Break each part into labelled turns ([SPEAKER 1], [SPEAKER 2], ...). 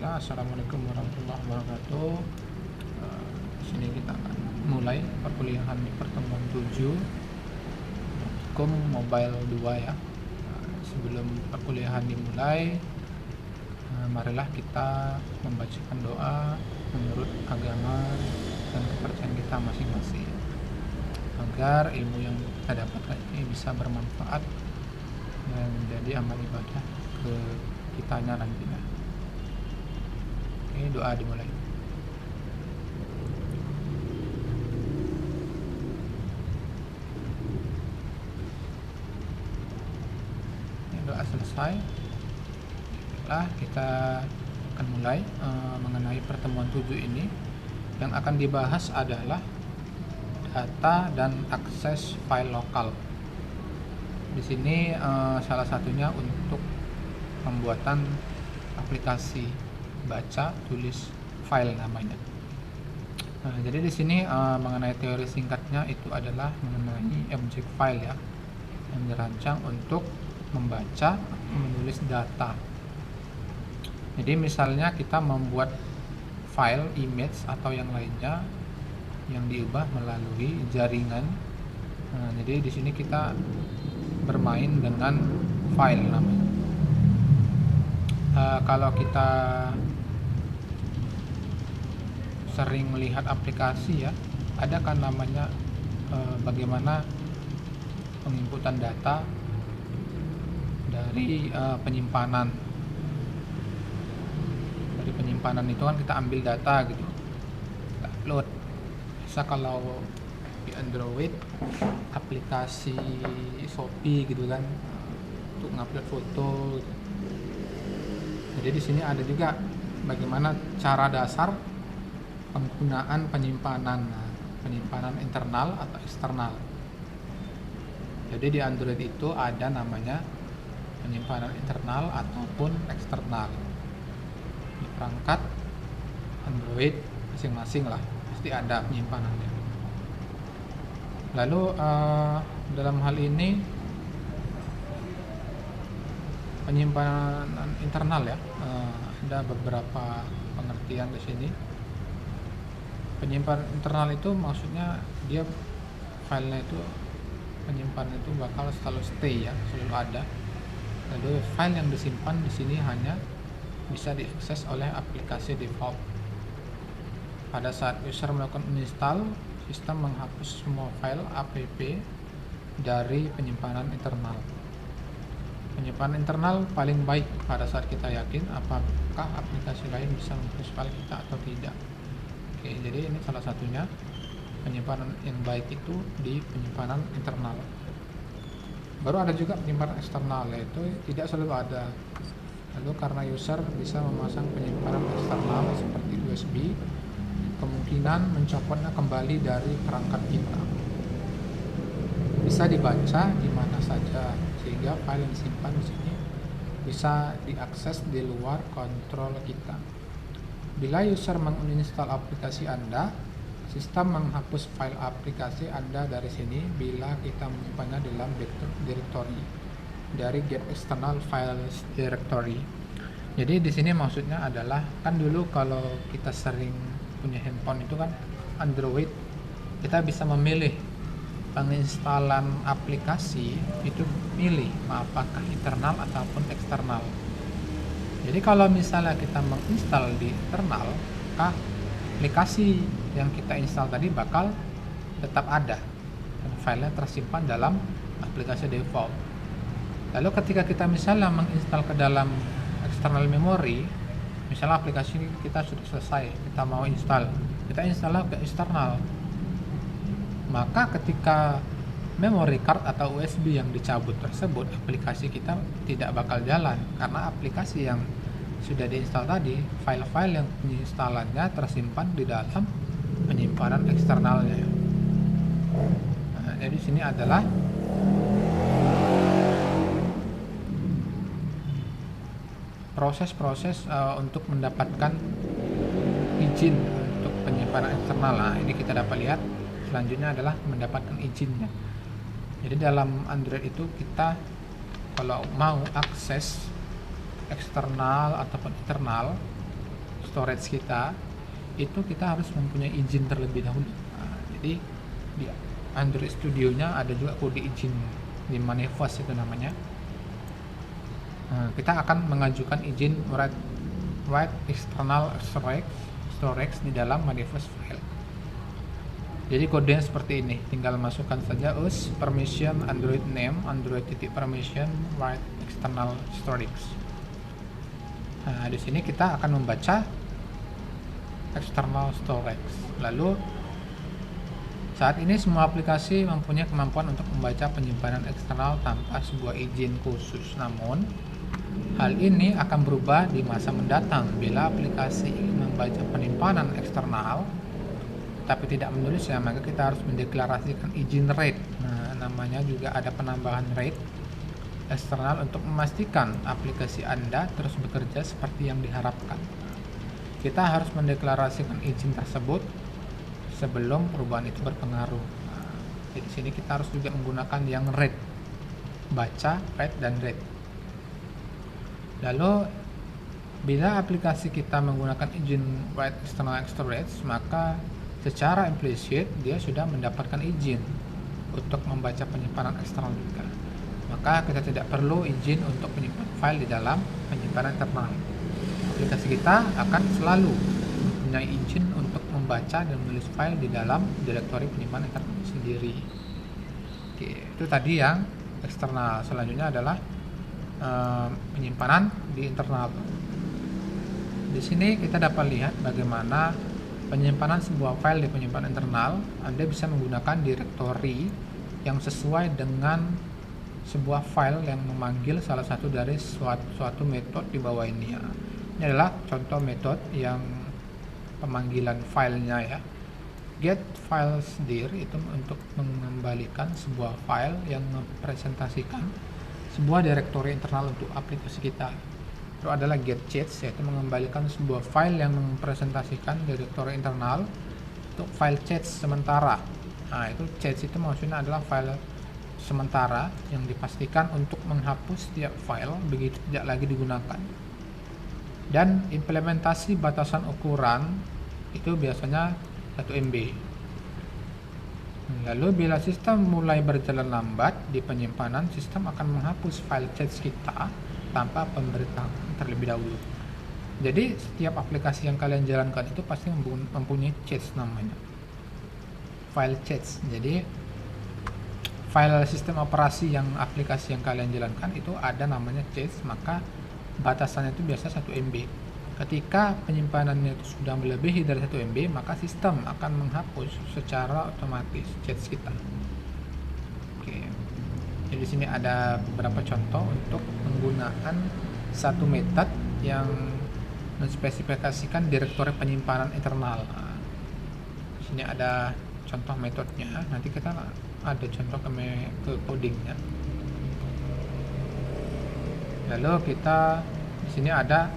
[SPEAKER 1] Bismillah, Assalamualaikum warahmatullahi wabarakatuh. Di sini kita akan mulai perkuliahan di pertemuan 7 Hukum Mobile 2 ya. Sebelum perkuliahan dimulai, marilah kita membacakan doa menurut agama dan kepercayaan kita masing-masing, agar ilmu yang kita dapatkan ini bisa bermanfaat dan menjadi amal ibadah ke kitanya nantinya. Oke, doa dimulai. Doa selesai. Nah, kita akan mulai mengenai pertemuan 7 ini. Yang akan dibahas adalah data dan akses file lokal. Di sini salah satunya untuk pembuatan aplikasi baca tulis file namanya. Jadi di sini mengenai teori singkatnya itu adalah mengenai objek file ya, yang dirancang untuk membaca atau menulis data. Jadi misalnya kita membuat file, image atau yang lainnya yang diubah melalui jaringan. Jadi di sini kita bermain dengan file namanya. Kalau kita sering melihat aplikasi ya, ada kan namanya bagaimana penginputan data dari penyimpanan. Dari penyimpanan itu kan kita ambil data gitu, kita upload. Bisa kalau di Android aplikasi Shopee gitu kan, untuk ngupload foto gitu. Jadi di sini ada juga bagaimana cara dasar penggunaan penyimpanan, penyimpanan internal atau eksternal. Jadi di Android itu ada namanya penyimpanan internal ataupun eksternal. Di perangkat Android masing-masing lah pasti ada penyimpanannya. Lalu dalam hal ini penyimpanan internal ya, ada beberapa pengertian di sini. Penyimpanan internal itu maksudnya dia filenya itu, penyimpanan itu bakal selalu stay ya, selalu ada. Lalu file yang disimpan di sini hanya bisa diakses oleh aplikasi default. Pada saat user melakukan uninstall, sistem menghapus semua file app dari penyimpanan internal. Penyimpanan internal paling baik pada saat kita yakin apakah aplikasi lain bisa menghapus file kita atau tidak. Oke, jadi ini salah satunya penyimpanan yang baik itu di penyimpanan internal. Baru ada juga penyimpanan eksternal, yaitu tidak selalu ada. Lalu karena user bisa memasang penyimpanan eksternal seperti USB, kemungkinan mencopotnya kembali dari perangkat kita. Bisa dibaca di mana saja, sehingga file yang disimpan di sini bisa diakses di luar kontrol kita. Bila user menginstal aplikasi Anda, sistem menghapus file aplikasi Anda dari sini bila kita menyimpannya dalam directory dari get external files directory. Jadi di sini maksudnya adalah, kan dulu kalau kita sering punya handphone itu kan Android, kita bisa memilih penginstalan aplikasi itu, pilih apakah internal ataupun eksternal. Jadi kalau misalnya kita menginstal di internal, maka aplikasi yang kita install tadi bakal tetap ada dan filenya tersimpan dalam aplikasi default. Lalu ketika kita misalnya menginstal ke dalam external memory, misalnya aplikasi kita sudah selesai, kita mau install, kita install ke eksternal, maka ketika memory card atau USB yang dicabut tersebut, aplikasi kita tidak bakal jalan, karena aplikasi yang sudah diinstal tadi, file-file yang penginstalannya tersimpan di dalam penyimpanan eksternalnya. Jadi sini adalah proses-proses untuk mendapatkan izin untuk penyimpanan eksternal. Ini kita dapat lihat. Selanjutnya adalah mendapatkan izinnya. Jadi dalam Android itu kita kalau mau akses eksternal ataupun internal, storage kita, itu kita harus mempunyai izin terlebih dahulu. Jadi di Android Studio-nya ada juga kode izin di manifest itu namanya. Kita akan mengajukan izin write external storage di dalam manifest file. Jadi kodenya seperti ini, tinggal masukkan saja us permission android name android.permission write external storage. Nah, di sini kita akan membaca external storage. Lalu saat ini semua aplikasi mempunyai kemampuan untuk membaca penyimpanan eksternal tanpa sebuah izin khusus. Namun hal ini akan berubah di masa mendatang bila aplikasi ingin membaca penyimpanan eksternal tapi tidak menulisnya, maka kita harus mendeklarasikan izin RAID. Nah, namanya juga ada penambahan RAID eksternal untuk memastikan aplikasi Anda terus bekerja seperti yang diharapkan. Kita harus mendeklarasikan izin tersebut sebelum perubahan itu berpengaruh. Nah, di sini kita harus juga menggunakan yang RAID, baca, write, dan read. Lalu bila aplikasi kita menggunakan izin write external storage, maka secara implisit dia sudah mendapatkan izin untuk membaca penyimpanan eksternal juga. Maka kita tidak perlu izin untuk menyimpan file di dalam penyimpanan internal. Aplikasi kita akan selalu mempunyai izin untuk membaca dan menulis file di dalam direktori penyimpanan internal sendiri. Oke, itu tadi yang eksternal. Selanjutnya adalah penyimpanan di internal. Di sini kita dapat lihat bagaimana penyimpanan sebuah file di penyimpanan internal. Anda bisa menggunakan direktori yang sesuai dengan sebuah file yang memanggil salah satu dari suatu metode di bawah ini ya. Ini adalah contoh metode yang pemanggilan filenya ya. Get files dir itu untuk mengembalikan sebuah file yang mempresentasikan sebuah direktori internal untuk aplikasi kita. Itu adalah get chats, yaitu mengembalikan sebuah file yang mempresentasikan direktori internal untuk file chats sementara. Nah, itu chats itu maksudnya adalah file sementara yang dipastikan untuk menghapus setiap file begitu tidak lagi digunakan. Dan implementasi batasan ukuran itu biasanya 1 MB. Lalu bila sistem mulai berjalan lambat di penyimpanan, sistem akan menghapus file chats kita tanpa pemberitahuan terlebih dahulu. Jadi setiap aplikasi yang kalian jalankan itu pasti mempunyai chats namanya, file chats. Jadi file sistem operasi yang aplikasi yang kalian jalankan itu ada namanya chats, maka batasannya itu biasa 1 MB. Ketika penyimpanannya itu sudah melebihi dari 1 MB, maka sistem akan menghapus secara otomatis chats kita. Oke. Jadi di sini ada beberapa contoh untuk penggunaan satu metode yang menspesifikasikan direktori penyimpanan internal. Nah, di sini ada contoh metodenya. Nanti kita ada contoh ke codingnya. Lalu kita di sini ada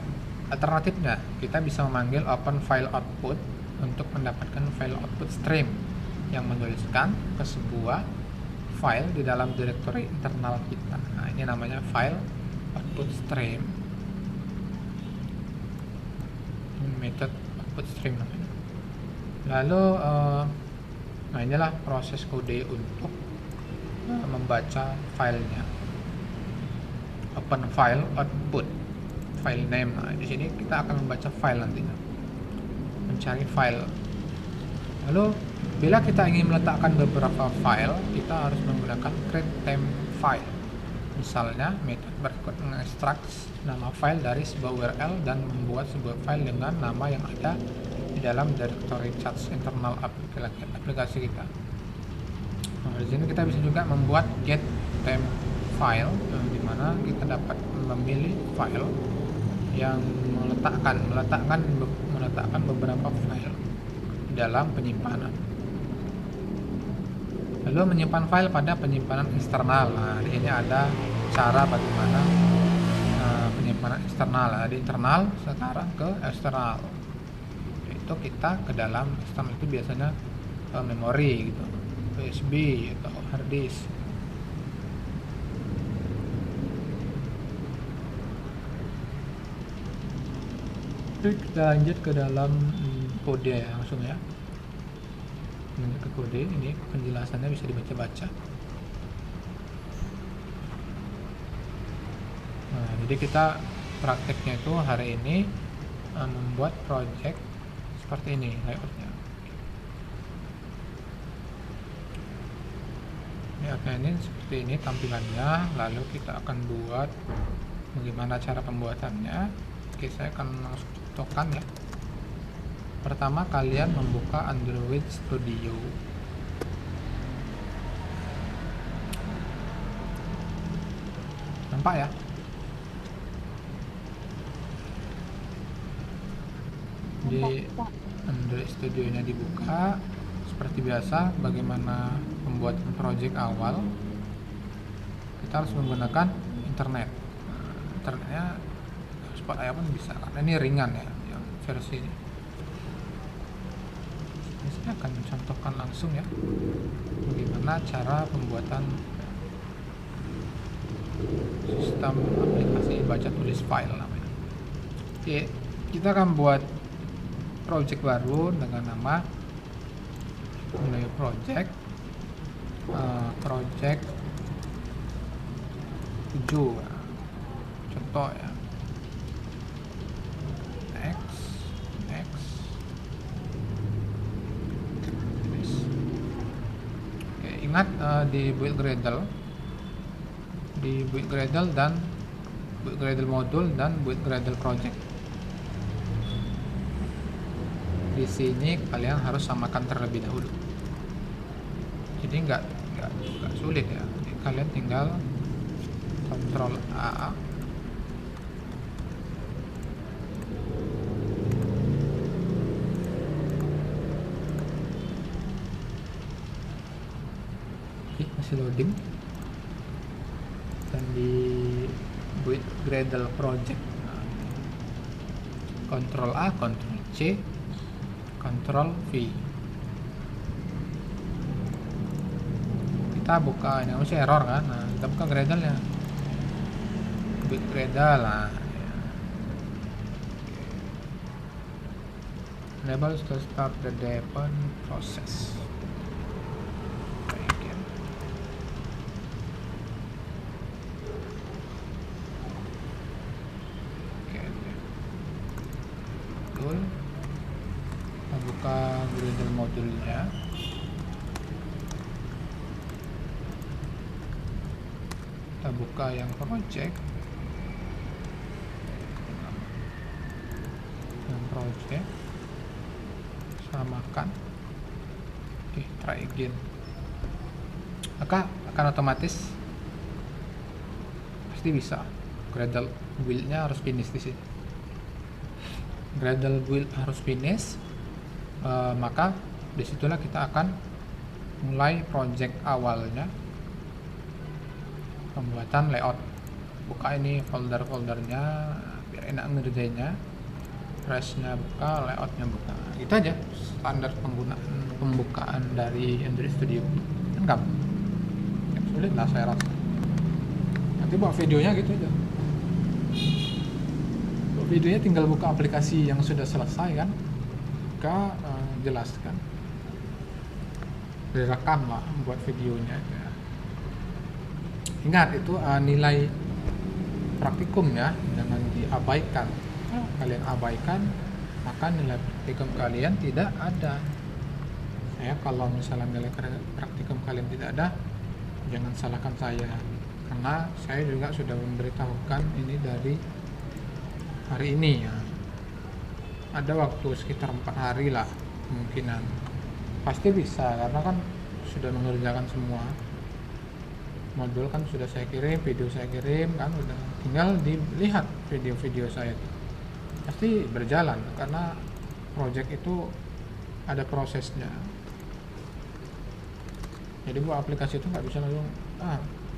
[SPEAKER 1] alternatifnya. Kita bisa memanggil open file output untuk mendapatkan file output stream yang menuliskan ke sebuah file di dalam direktori internal kita. Nah, ini namanya file output stream. Ini metode output stream namanya. Lalu nah inilah proses kode untuk membaca filenya. Open file output file name. Nah, di sini kita akan membaca file nantinya. Mencari file. Lalu bila kita ingin meletakkan beberapa file, kita harus menggunakan create temp file. Misalnya, metode berikut mengekstrak nama file dari sebuah URL dan membuat sebuah file dengan nama yang ada di dalam direktori chats internal aplikasi kita. Nah, di sini kita bisa juga membuat get temp file, di mana kita dapat memilih file yang meletakkan beberapa file dalam penyimpanan. Lalu menyimpan file pada penyimpanan eksternal. Nah, di sini ada cara bagaimana penyimpanan eksternal. Di internal sekarang ke eksternal. Itu kita ke dalam eksternal itu biasanya memori gitu, USB atau hard disk. Terus kita lanjut ke dalam kode ya, langsung ya. Lanjut ke kode, ini penjelasannya bisa dibaca-baca. Nah, jadi kita prakteknya itu hari ini membuat project seperti ini layoutnya. Layoutnya ini seperti ini tampilannya. Lalu kita akan buat bagaimana cara pembuatannya. Oke, saya akan langsung contohkan ya. Pertama, kalian membuka Android Studio. Nampak ya? Di Android Studio nya dibuka. Seperti biasa, bagaimana pembuatan project awal, kita harus menggunakan internet. Internetnya spot ayah pun bisa, karena ini ringan ya, yang versi ini. Saya akan mencontohkan langsung ya, bagaimana cara pembuatan sistem aplikasi baca tulis file namanya. Oke, kita akan buat project baru dengan nama new project, project 7, contoh ya. Next. Oke, ingat di build Gradle, dan build Gradle module dan build Gradle project. Di sini kalian harus samakan terlebih dahulu. Jadi nggak sulit ya. Jadi kalian tinggal Ctrl A. Oke, masih loading. Dan di build Gradle project, Ctrl A, Ctrl C, Ctrl V. Kita buka, ini masih error kan. Nah, kita buka Gradle nya, build Gradle lah. Enable to start the development process. Kita buka Gradle modulnya. Kita buka yang project. Samakan. Oke, try again. Maka akan otomatis pasti bisa. Gradle build-nya harus finish di sini. Gradle build harus finish, maka disitulah kita akan mulai project awalnya, pembuatan layout. Buka ini folder-foldernya biar enak ngerjainnya. Trash-nya buka, layoutnya buka. Itu aja standar pembukaan dari Android Studio. Kan gampang. Ya, sulit lah saya rasa. Nanti buat videonya gitu aja. Videonya tinggal buka aplikasi yang sudah selesai kan, buka, jelaskan, direkam lah buat videonya ya. Ingat itu nilai praktikum ya, jangan diabaikan. Kalian abaikan, maka nilai praktikum kalian tidak ada. Kalau misalnya nilai praktikum kalian tidak ada, jangan salahkan saya, karena saya juga sudah memberitahukan ini dari hari ini ya. Ada waktu sekitar 4 hari lah kemungkinan. Pasti bisa, karena kan sudah mengerjakan semua modul kan, sudah saya kirim, video saya kirim kan, udah tinggal dilihat video-video saya itu. Pasti berjalan, karena project itu ada prosesnya. Jadi buat aplikasi itu nggak bisa langsung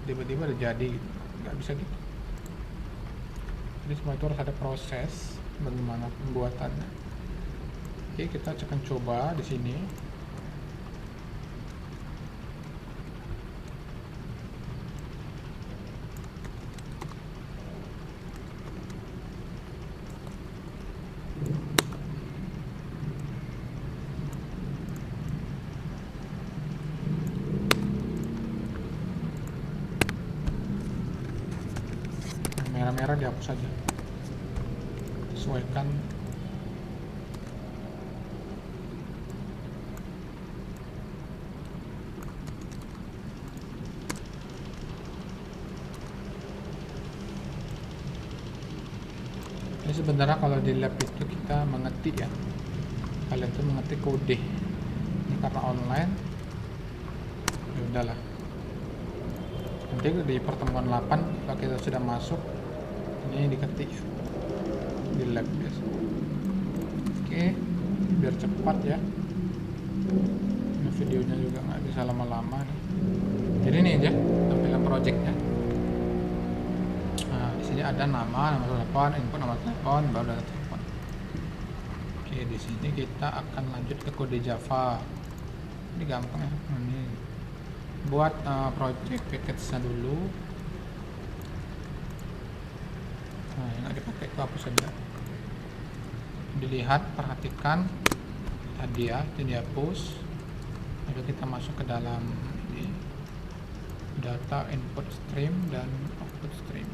[SPEAKER 1] tiba-tiba udah jadi gitu. Nggak bisa gitu. Jadi semua itu harus ada proses bagaimana pembuatannya. Oke, kita akan coba di sini. sementara dihapus saja, sesuaikan. Ini sebenarnya kalau di lab itu kita mengetik ya, kalian tuh mengetik kode. Ini karena online, ya udahlah. Nanti di pertemuan 8 kalau kita sudah masuk, ini diketik ya, di lab biasa. Oke, biar cepat ya. Ini videonya juga nggak bisa lama-lama nih. Jadi ini aja tampilan projectnya. Nah, di sini ada nama telepon, input nomor telepon, baru data telepon. Oke, di sini kita akan lanjut ke kode Java. Ini gampang ya. Ini buat project package-nya dulu. Nah, yang nggak dipakai itu hapus saja. Dilihat, perhatikan tadi ya, itu dihapus. Lalu kita masuk ke dalam ini, data input stream dan output stream.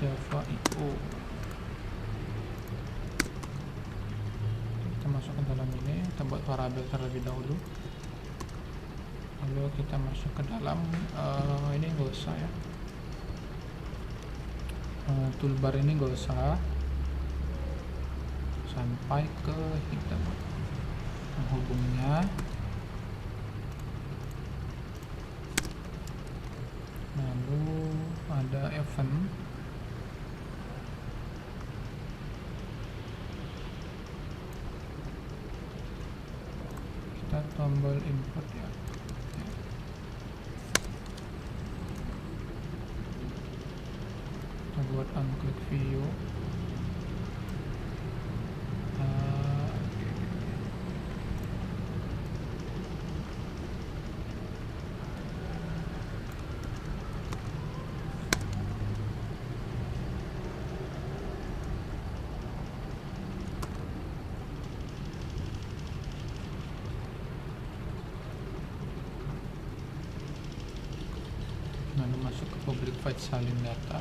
[SPEAKER 1] Java IO. Kita masuk ke dalam ini, kita buat variabel terlebih dahulu. Lalu kita masuk ke dalam ini nggak usah ya, toolbar ini nggak usah, sampai ke kita menghubungnya. Lalu ada event, kita tombol input ya. Kita buat unclick view. Lalu masuk ke public void salin data.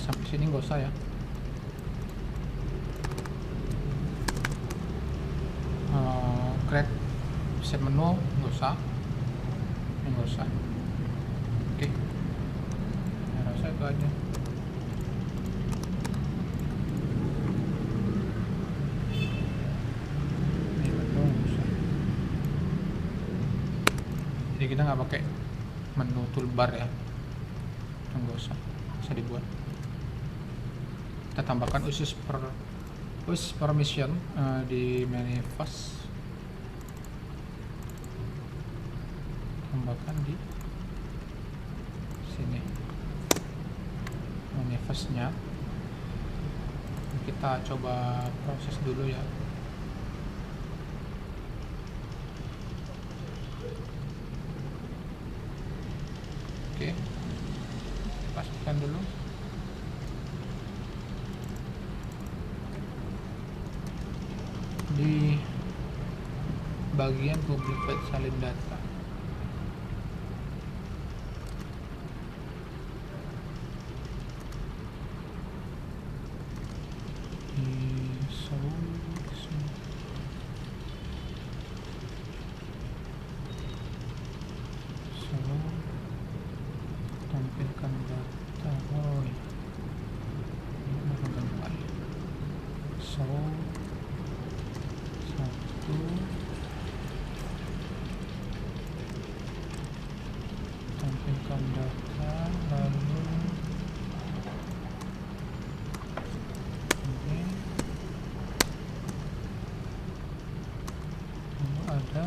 [SPEAKER 1] Sampai sini nggak usah ya. Create set menu nggak usah, ini nggak usah. Oke, saya rasa itu aja. Ini menu nggak usah. Jadi kita nggak pakai menu toolbar ya, nggak usah, bisa dibuat. Kita tambahkan uses permission di manifest, tambahkan di sini manifestnya. Kita coba proses dulu ya. Oke, pastikan dulu. Di bagian public void salin data, tampilkan data. Oh, so tampilkan data, lalu ini ada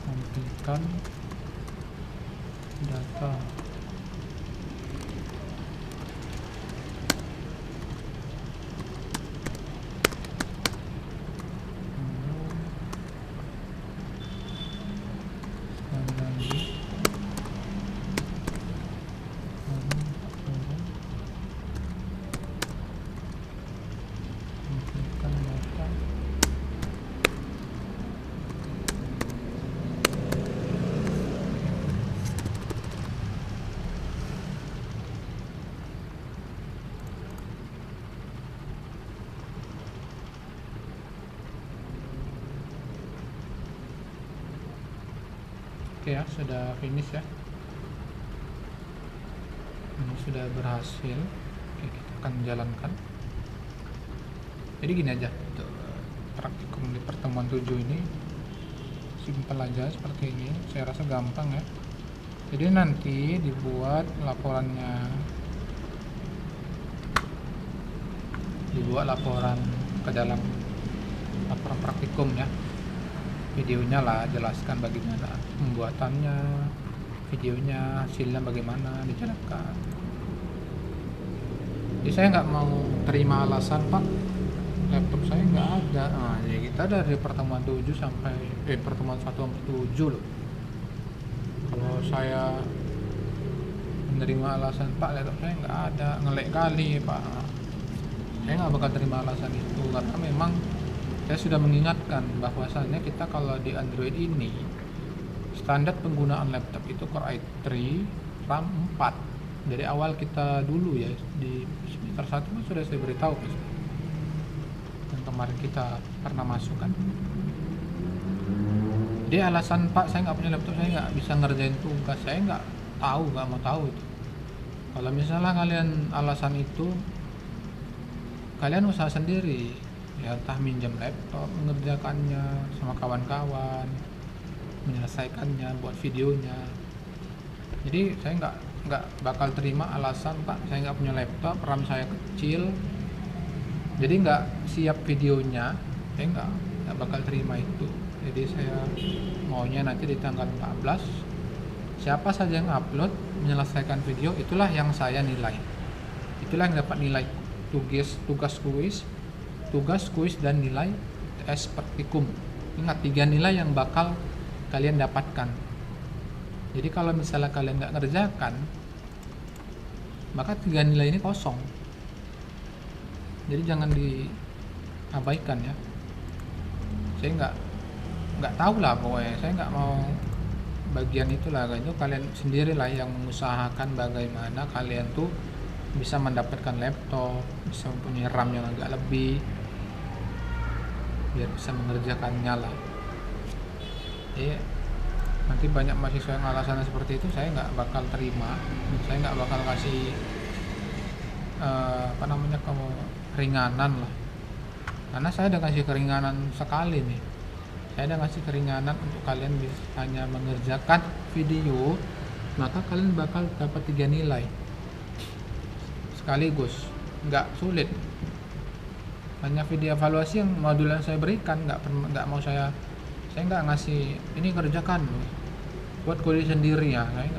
[SPEAKER 1] tampilkan data. Oke ya, sudah finish ya. Ini sudah berhasil. Oke, kita akan jalankan. Jadi gini aja untuk praktikum di pertemuan 7 ini, simpel aja seperti ini. Saya rasa gampang ya. Jadi nanti dibuat laporannya, dibuat laporan ke dalam laporan praktikum ya. Videonya lah, jelaskan bagaimana pembuatannya, videonya, hasilnya bagaimana dijalankan. Jadi saya nggak mau terima alasan, Pak, laptop saya nggak ada. Nah, jadi kita dari pertemuan 7 sampai pertemuan 1 sampai 7 loh. Kalau saya menerima alasan, Pak, laptop saya nggak ada, ngelek kali, Pak, saya nggak bakal terima alasan itu, karena memang saya sudah mengingatkan bahwasannya kita kalau di Android ini standar penggunaan laptop itu Core i3 RAM 4 dari awal kita dulu ya, di semester 1 sudah saya beritahu yang kemarin kita pernah masuk kan. Dia alasan, Pak, saya nggak punya laptop, saya nggak bisa ngerjain tugas, saya nggak mau tahu itu. Kalau misalnya kalian alasan itu, kalian usaha sendiri ya, entah minjam laptop, mengerjakannya sama kawan-kawan, menyelesaikannya, buat videonya. Jadi saya nggak bakal terima alasan, Pak, saya nggak punya laptop, RAM saya kecil, jadi nggak siap videonya. Saya nggak bakal terima itu. Jadi saya maunya nanti di tanggal 14 siapa saja yang upload menyelesaikan video, itulah yang saya nilai, itulah yang dapat nilai tugas kuis dan nilai tes praktikum. Ingat, 3 nilai yang bakal kalian dapatkan. Jadi kalau misalnya kalian nggak ngerjakan, maka 3 nilai ini kosong. Jadi jangan diabaikan ya. Saya nggak tahu lah, pokoknya saya nggak mau bagian itulah. Itu kalian sendirilah yang mengusahakan bagaimana kalian tuh bisa mendapatkan laptop, bisa mempunyai RAM yang agak lebih, biar bisa mengerjakannya lah. Jadi nanti banyak mahasiswa yang alasannya seperti itu, saya nggak bakal terima. Saya nggak bakal kasih keringanan lah, karena saya udah kasih keringanan sekali nih. Saya udah kasih keringanan untuk kalian bisa hanya mengerjakan video, maka kalian bakal dapat 3 nilai sekaligus, nggak sulit. Hanya video evaluasi yang modul yang saya berikan, nggak mau saya nggak ngasih ini kerjakan buat kode sendiri ya, saya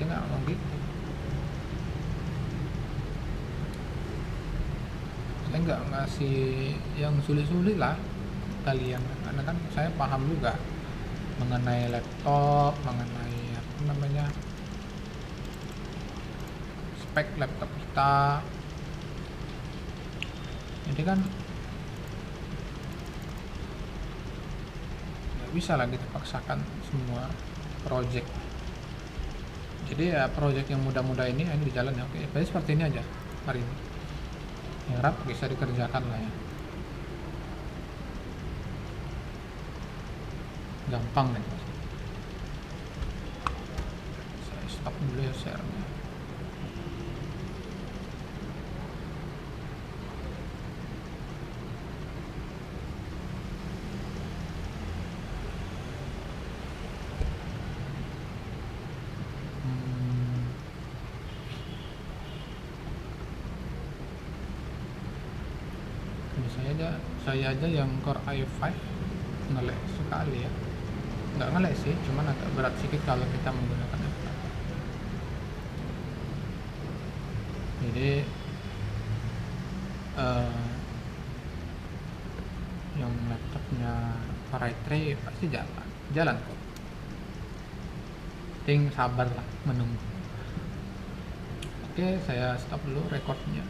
[SPEAKER 1] nggak mau gitu. Saya nggak ngasih yang sulit-sulit lah kalian, karena kan saya paham juga mengenai laptop, mengenai spek laptop kita. Jadi kan nggak bisa lah kita paksakan semua project. Jadi ya project yang mudah-mudah ini di jalan ya. Oke, berarti seperti ini aja hari ini. Ya, harap bisa dikerjakan lah ya. Gampang nih. Saya stop dulu ya share-nya. Saya aja yang Core i5 ngelek sekali ya. Nggak ngelek sih, cuman agak berat sedikit kalau kita menggunakan F5. Jadi yang laptopnya Core i3 pasti jalan kok. Ting sabar lah menunggu. Oke, saya stop dulu recordnya.